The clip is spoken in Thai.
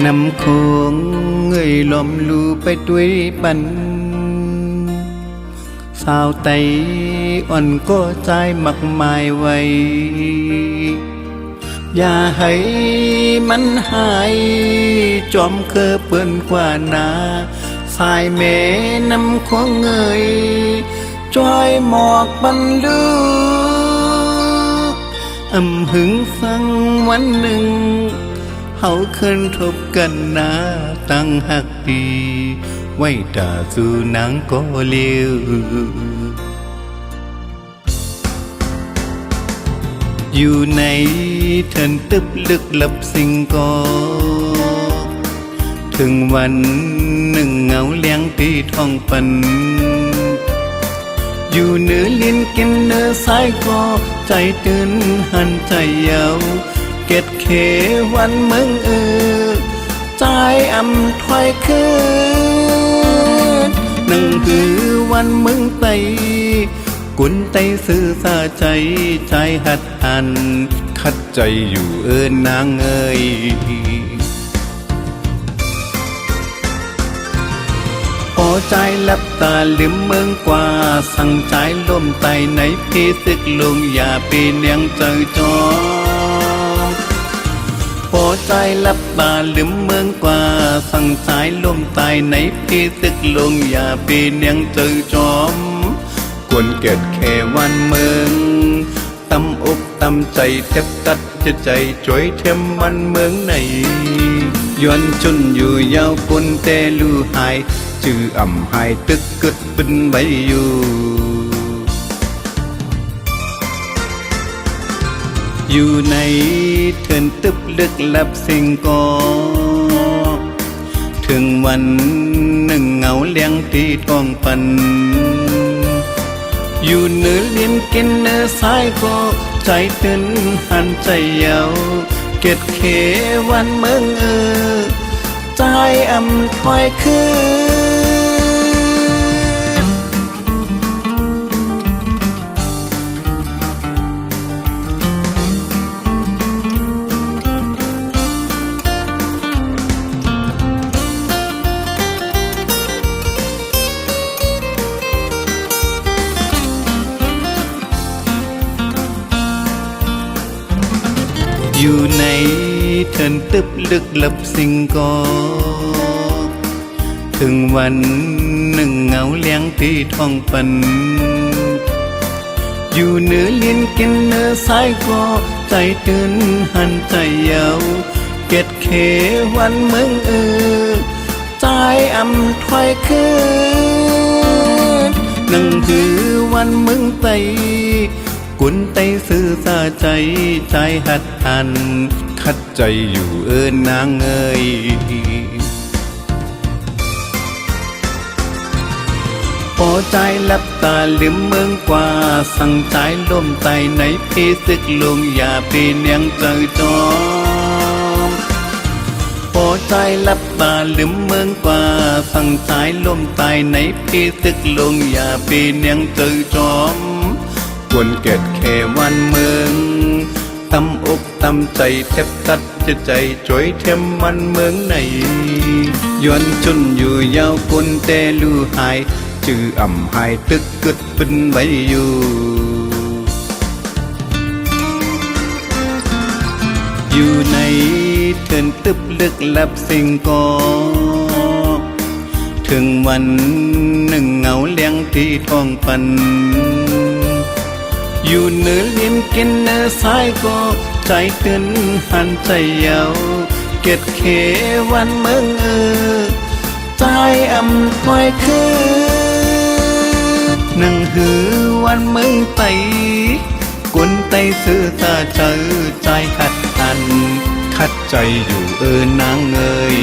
นำโคงเงยล้อมลูไปด้วยปันสาวไตอ่อนก็ใจมักหมายไว้อย่าให้มันหายจอมเคอเปิ้นกว่านาสายแม่นำโคงเงยจ้อยหมอกบรรลุหึงสังวันหนึ่งเฮาเคยทบกันนาตั้งหักดีไว้ตาสู่นางก็เลี้ยวอยู่ในเทินตึบลึกลับสิ่งก็ถึงวันหนึ่งเงาเลี้ยงที่ท้องปันอยู่เหนือลิ้นกินเนื้อสายก็ใจตื่นหันใจเยาเกตเขวันเมืองใจถอยคืนนั่งคือวันเมืองไตกุนไตซื่อสาใจใจหัดหันคัดใจอยู่นางเอ่ยพอใจลับตาลืมเมืองกว่าสั่งใจล่มไตในพี่ศึกลงอย่าปีเนียงเจอจอพอใจลับตาลืมเมืองกว่าสั่งใจล่มไตในพี่ศึกลงอย่าปีเนียงเจอจอมกวนเกิดแค่วันเมืองตำอกตำใจแทบตัดจะใจจ่วยเทมวันเมืองไหนย้อนจนอยู่ยาวปนแต่ลูหายชื่อหายตึกกึดเป็นใบอยู่ในเทินตึบลึกลับสิ่งก็ถึงวันหนึ่งเงาเลี้ยงที่ท้องปันอยู่เหนือลิ้นกินเนื้อสายก็ใจตื่นหันใจเยาเกตเขวันเมืองใจคอยคืนอยู่ในเทินตึบลึกลับสิ่งก็ถึงวันหนึ่งเงาเลี้ยงที่ท้องปันอยู่เหนือลิ้นกินเนื้อสายก็ใจตื่นหันใจเยาเกตเขวันเมืองใจถอยคืนนั่งคือวันเมืองไตกุนไตซื่อสาใจใจหัดหันคัดใจอยู่นางเอ่ยพอใจลับตาลืมเมืองกว่าสั่งใจล่มไตในพี่ศึกลงอย่าปีเนียงเจอจอมพอใจลับตาลืมเมืองกว่าสั่งใจล่มไตในพี่ศึกลงอย่าปีเนียงเจอจอมกวนเกิดแค่วันเมืองตำอกตำใจแทบตัดจะใจจ่วยเทมวันเมืองไหนย้อนจนอยู่ยาวปนแต่ลูหายชื่อหายตึกกึดเป็นใบอยู่ในเทินตึบลึกลับสิ่งก็ถึงวันหนึ่งเงาเลี้ยงที่ท้องปันอยู่เหนือลิ้นกินเนื้อสายก็ใจตื่นหันใจเยาเกตเขวันเมืองใจคอยคืนนั่งหือวันเมืองไตกุนไตซื่อตาเจอใจขัดหันคัดใจอยู่นางเอ่ย